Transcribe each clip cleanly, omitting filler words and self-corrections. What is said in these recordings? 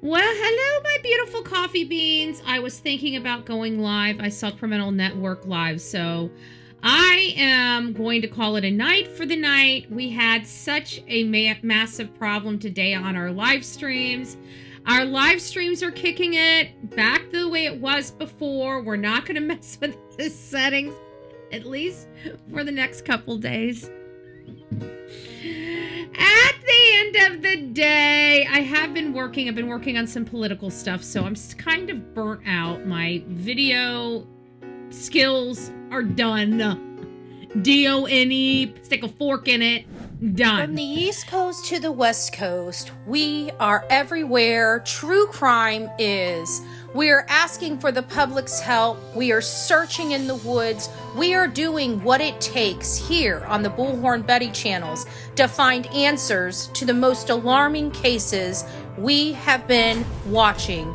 Well, hello, my beautiful coffee beans. I was thinking about going live. I saw Criminal Network live, so I am going to call it a night for the night. We had such a massive problem today on our live streams. Our live streams are kicking it back the way it was before. We're not going to mess with the settings, at least for the next couple days. At the end of the day, I've been working on some political stuff, so I'm kind of burnt out. My video skills are done. D-O-N-E, stick a fork in it, done. From the East Coast to the West Coast, we are everywhere true crime is. We are asking for the public's help. We are searching in the woods. We are doing what it takes here on the Bullhorn Betty channels to find answers to the most alarming cases we have been watching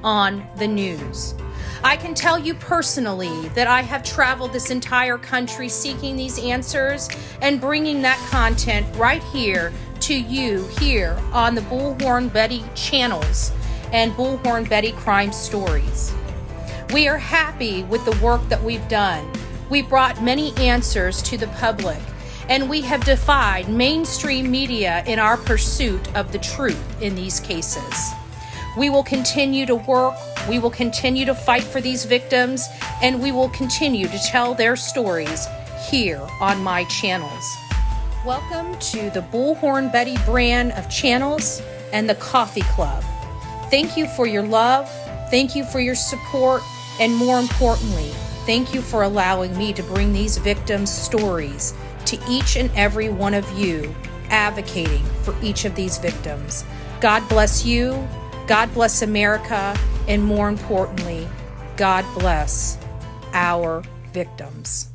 on the news. I can tell you personally that I have traveled this entire country seeking these answers and bringing that content right here to you here on the Bullhorn Betty channels and Bullhorn Betty Crime Stories. We are happy with the work that we've done. We brought many answers to the public, and we have defied mainstream media in our pursuit of the truth in these cases. We will continue to work, we will continue to fight for these victims, and we will continue to tell their stories here on my channels. Welcome to the Bullhorn Betty brand of channels and the Coffee Club. Thank you for your love, thank you for your support, and more importantly, thank you for allowing me to bring these victims' stories to each and every one of you, advocating for each of these victims. God bless you, God bless America, and more importantly, God bless our victims.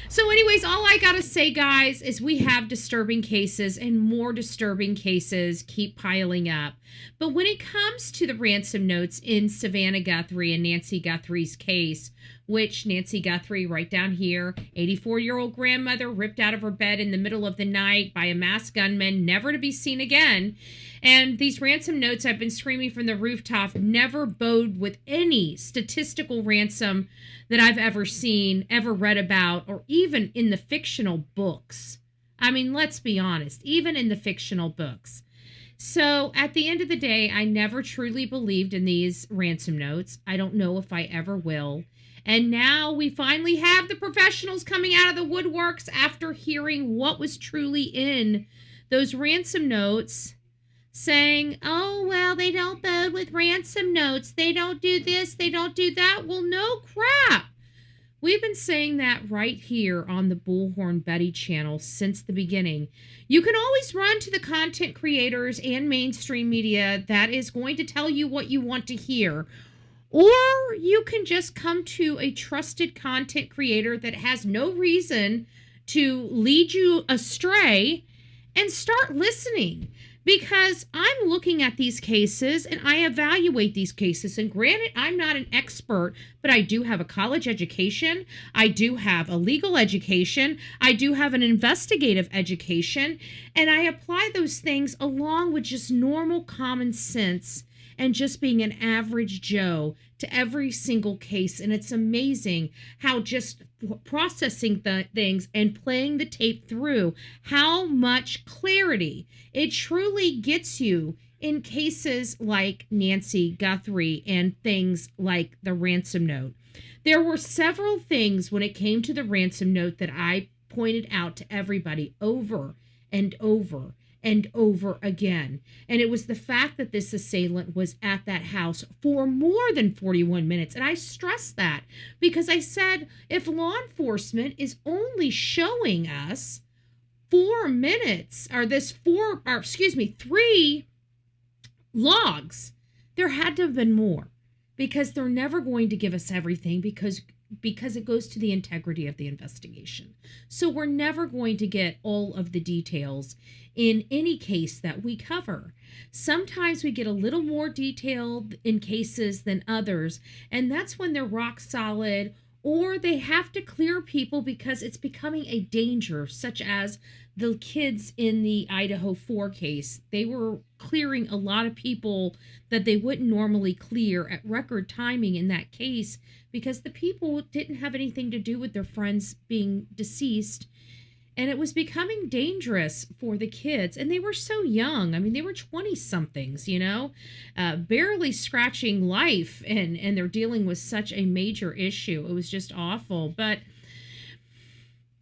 So anyways, all I gotta say, guys, is we have disturbing cases, and more disturbing cases keep piling up. But when it comes to the ransom notes in Savannah Guthrie and Nancy Guthrie's case, which Nancy Guthrie, right down here, 84-year-old grandmother ripped out of her bed in the middle of the night by a masked gunman, never to be seen again. And these ransom notes, I've been screaming from the rooftop, never bode with any statistical ransom that I've ever seen, ever read about, or even in the fictional books. I mean, let's be honest, even in the fictional books. So at the end of the day, I never truly believed in these ransom notes. I don't know if I ever will. And now we finally have the professionals coming out of the woodworks after hearing what was truly in those ransom notes, saying, oh, well, they don't bode with ransom notes. They don't do this. They don't do that. Well, no crap. We've been saying that right here on the Bullhorn Betty channel since the beginning. You can always run to the content creators and mainstream media that is going to tell you what you want to hear. Or you can just come to a trusted content creator that has no reason to lead you astray and start listening. Because I'm looking at these cases and I evaluate these cases. And granted, I'm not an expert, but I do have a college education. I do have a legal education. I do have an investigative education. And I apply those things along with just normal common sense and just being an average Joe to every single case. And it's amazing how just processing the things and playing the tape through, how much clarity it truly gets you in cases like Nancy Guthrie and things like the ransom note. There were several things when it came to the ransom note that I pointed out to everybody over and over and over again. And it was the fact that this assailant was at that house for more than 41 minutes. And I stress that because I said, if law enforcement is only showing us 4 minutes, or 3 logs, there had to have been more, because they're never going to give us everything because it goes to the integrity of the investigation. So we're never going to get all of the details in any case that we cover. Sometimes we get a little more detail in cases than others, and that's when they're rock solid or they have to clear people because it's becoming a danger, such as the kids in the Idaho 4 case. They were clearing a lot of people that they wouldn't normally clear at record timing in that case because the people didn't have anything to do with their friends being deceased. And it was becoming dangerous for the kids. And they were so young. I mean, they were 20-somethings, barely scratching life. And they're dealing with such a major issue. It was just awful. But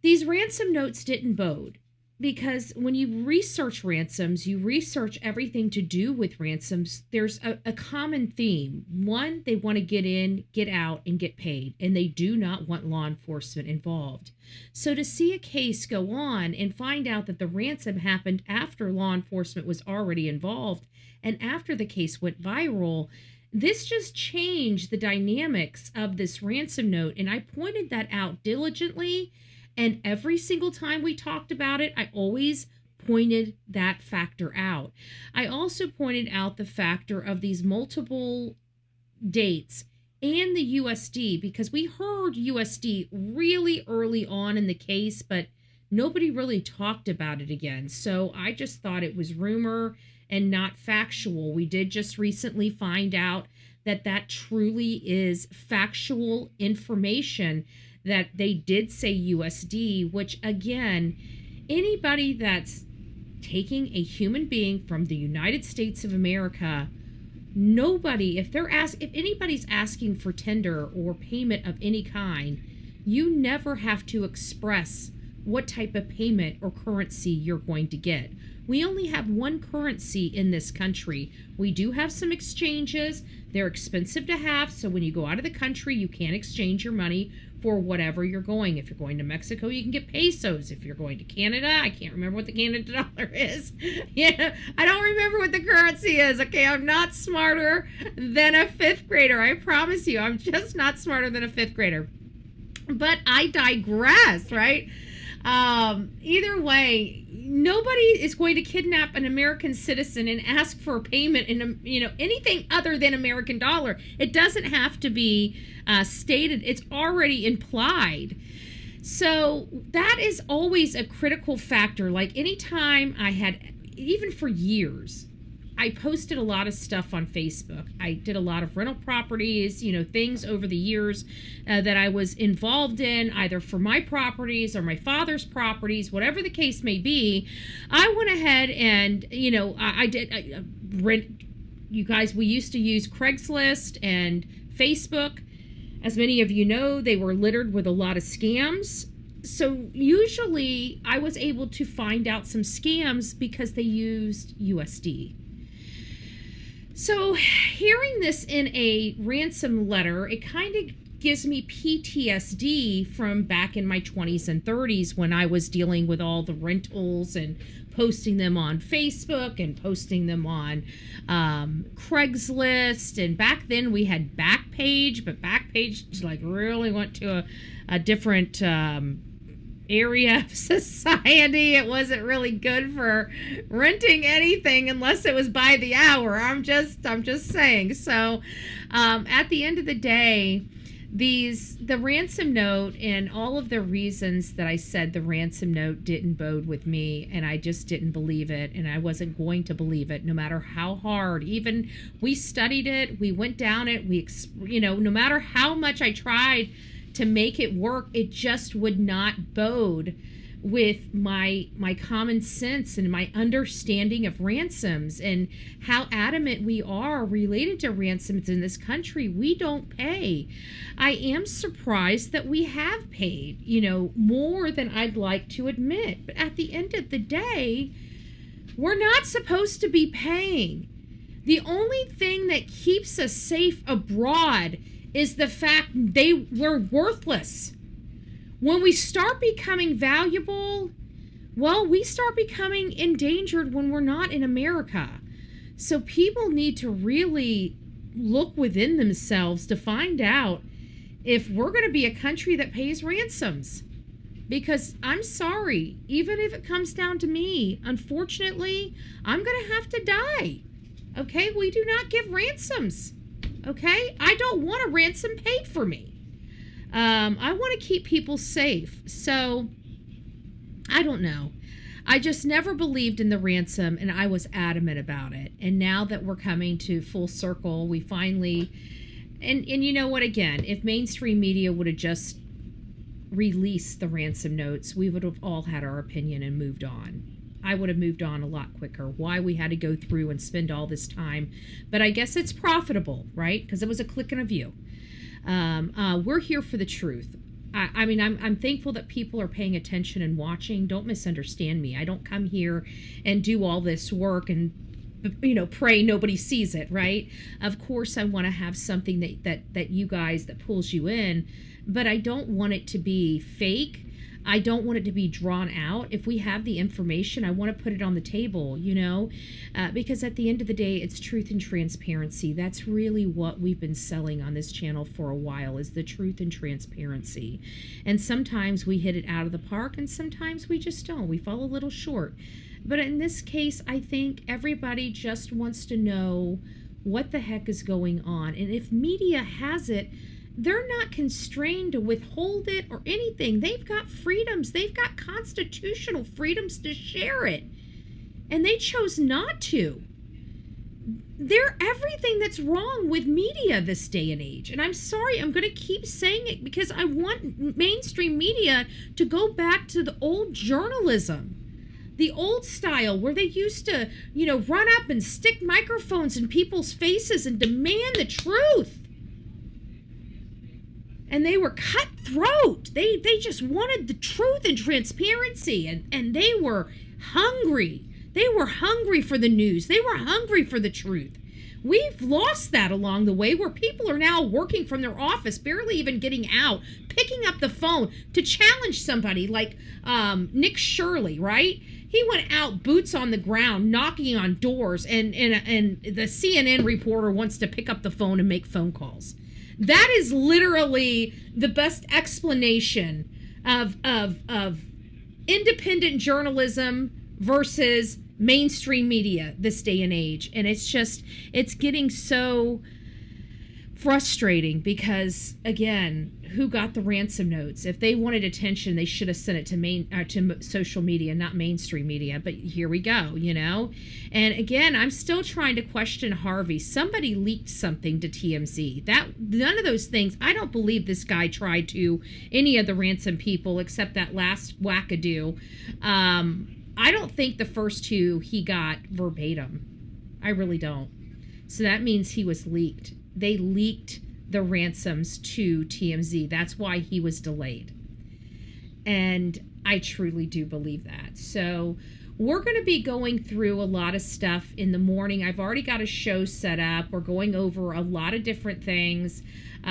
these ransom notes didn't bode. Because when you research ransoms, you research everything to do with ransoms, there's a common theme. One, they want to get in, get out, and get paid, and they do not want law enforcement involved. So to see a case go on and find out that the ransom happened after law enforcement was already involved and after the case went viral, this just changed the dynamics of this ransom note, and I pointed that out diligently. And every single time we talked about it, I always pointed that factor out. I also pointed out the factor of these multiple dates and the USD, because we heard USD really early on in the case, but nobody really talked about it again. So I just thought it was rumor and not factual. We did just recently find out that that truly is factual information, that they did say USD, which again, anybody that's taking a human being from the United States of America, nobody, if anybody's asking for tender or payment of any kind, you never have to express what type of payment or currency you're going to get. We only have one currency in this country. We do have some exchanges. They're expensive to have, so when you go out of the country, you can't exchange your money for whatever you're going. If you're going to Mexico, you can get pesos. If you're going to Canada, I can't remember what the Canada dollar is. Yeah, I don't remember what the currency is. Okay, I'm not smarter than a fifth grader. I promise you, I'm just not smarter than a fifth grader. But I digress, right? Either way, nobody is going to kidnap an American citizen and ask for a payment in, anything other than American dollar. It doesn't have to be stated. It's already implied. So that is always a critical factor. Like anytime I had, even for years, I posted a lot of stuff on Facebook. I did a lot of rental properties, things over the years that I was involved in, either for my properties or my father's properties, whatever the case may be. I went ahead and, I did rent. You guys, we used to use Craigslist and Facebook. As many of you know, they were littered with a lot of scams. So usually I was able to find out some scams because they used USD. So hearing this in a ransom letter, it kind of gives me PTSD from back in my 20s and 30s when I was dealing with all the rentals and posting them on Facebook and posting them on Craigslist. And back then we had Backpage, but Backpage really went to a different area of society. It wasn't really good for renting anything unless it was by the hour. I'm just saying. So at the end of the day, the ransom note and all of the reasons that I said the ransom note didn't bode with me, and I just didn't believe it, and I wasn't going to believe it no matter how hard. Even we studied it, we went down it, no matter how much I tried to make it work, it just would not bode with my common sense and my understanding of ransoms and how adamant we are related to ransoms in this country. We don't pay. I am surprised that we have paid, more than I'd like to admit. But at the end of the day, we're not supposed to be paying. The only thing that keeps us safe abroad is the fact we're worthless. When we start becoming valuable, we start becoming endangered when we're not in America. So people need to really look within themselves to find out if we're going to be a country that pays ransoms. Because I'm sorry, even if it comes down to me, unfortunately, I'm going to have to die. Okay? We do not give ransoms. Okay? I don't want a ransom paid for me. I want to keep people safe. So I don't know. I just never believed in the ransom, and I was adamant about it. And now that we're coming to full circle, we finally, and you know what, again, if mainstream media would have just released the ransom notes, we would have all had our opinion and moved on. I would have moved on a lot quicker. Why we had to go through and spend all this time. But I guess it's profitable, right? Because it was a click and a view. We're here for the truth. I mean, I'm thankful that people are paying attention and watching. Don't misunderstand me. I don't come here and do all this work and, you know, pray nobody sees it, right? Of course, I want to have something that you guys, that pulls you in, but I don't want it to be fake. I don't want it to be drawn out. If we have the information, I want to put it on the table, you know, because at the end of the day, it's truth and transparency. That's really what we've been selling on this channel for a while, is the truth and transparency. And sometimes we hit it out of the park, and sometimes we just don't. We fall a little short. But in this case, I think everybody just wants to know what the heck is going on. And if media has it, they're not constrained to withhold it or anything. They've got freedoms. They've got constitutional freedoms to share it. And they chose not to. They're everything that's wrong with media this day and age. And I'm sorry, I'm going to keep saying it because I want mainstream media to go back to the old journalism. The old style where they used to, you know, run up and stick microphones in people's faces and demand the truth. And they were cutthroat. They just wanted the truth and transparency. And they were hungry. They were hungry for the news. They were hungry for the truth. We've lost that along the way, where people are now working from their office, barely even getting out, picking up the phone to challenge somebody like Nick Shirley, right? He went out, boots on the ground, knocking on doors, and the CNN reporter wants to pick up the phone and make phone calls. That is literally the best explanation of independent journalism versus mainstream media this day and age. And it's getting so frustrating because, again, who got the ransom notes? If they wanted attention, they should have sent it to social media, not mainstream media. But here we go, you know? And again, I'm still trying to question Harvey. Somebody leaked something to TMZ. None of those things. I don't believe this guy tried to any of the ransom people except that last wackadoo. I don't think the first two he got verbatim. I really don't. So that means he was leaked. They leaked the ransoms to TMZ. That's why he was delayed. And I truly do believe that. So we're going to be going through a lot of stuff in the morning. I've already got a show set up. We're going over a lot of different things. We're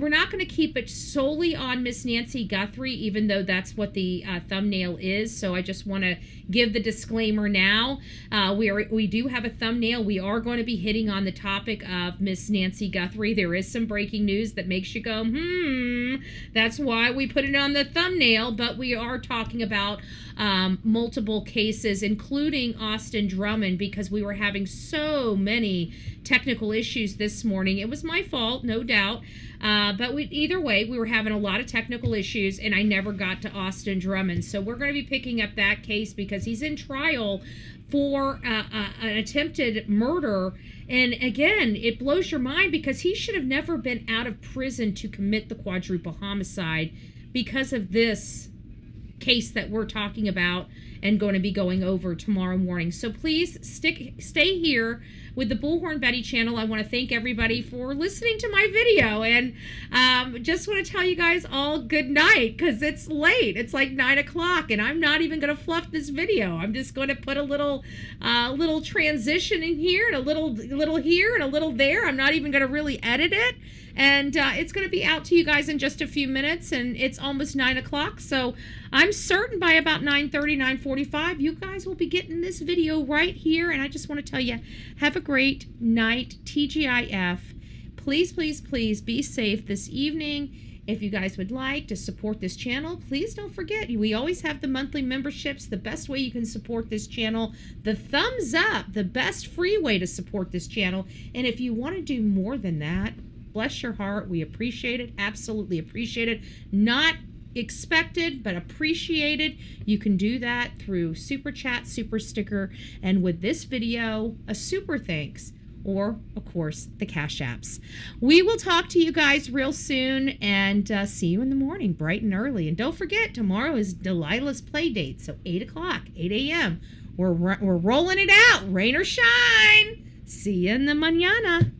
not going to keep it solely on Miss Nancy Guthrie, even though that's what the thumbnail is. So I just want to give the disclaimer now. We do have a thumbnail. We are going to be hitting on the topic of Miss Nancy Guthrie. There is some breaking news that makes you go, that's why we put it on the thumbnail. But we are talking about multiple cases, including Austin Drummond, because we were having so many technical issues this morning. It was my fault, no doubt. But either way, we were having a lot of technical issues, and I never got to Austin Drummond. So we're going to be picking up that case because he's in trial for an attempted murder. And again, it blows your mind because he should have never been out of prison to commit the quadruple homicide because of this case that we're talking about and going to be going over tomorrow morning. So please stay here with the Bullhorn Betty channel. I want to thank everybody for listening to my video, and just want to tell you guys all good night because it's late. It's like 9 o'clock, and I'm not even going to fluff this video. I'm just going to put a little transition in here, and a little here and a little there. I'm not even going to really edit it. And it's going to be out to you guys in just a few minutes, and it's almost 9 o'clock. So I'm certain by about 9:30, 9:45, you guys will be getting this video right here. And I just want to tell you, have a great night, TGIF. Please, please, please be safe this evening. If you guys would like to support this channel, please don't forget, we always have the monthly memberships. The best way you can support this channel, the thumbs up, the best free way to support this channel. And if you want to do more than that, Bless your heart. We appreciate it. Absolutely appreciate it. Not expected, but appreciated. You can do that through Super Chat, Super Sticker, and with this video, a super thanks, or of course the Cash Apps. We will talk to you guys real soon, and see you in the morning bright and early. And don't forget, tomorrow is Delilah's play date, so 8 o'clock, 8 a.m. We're rolling it out, rain or shine. See you in the mañana.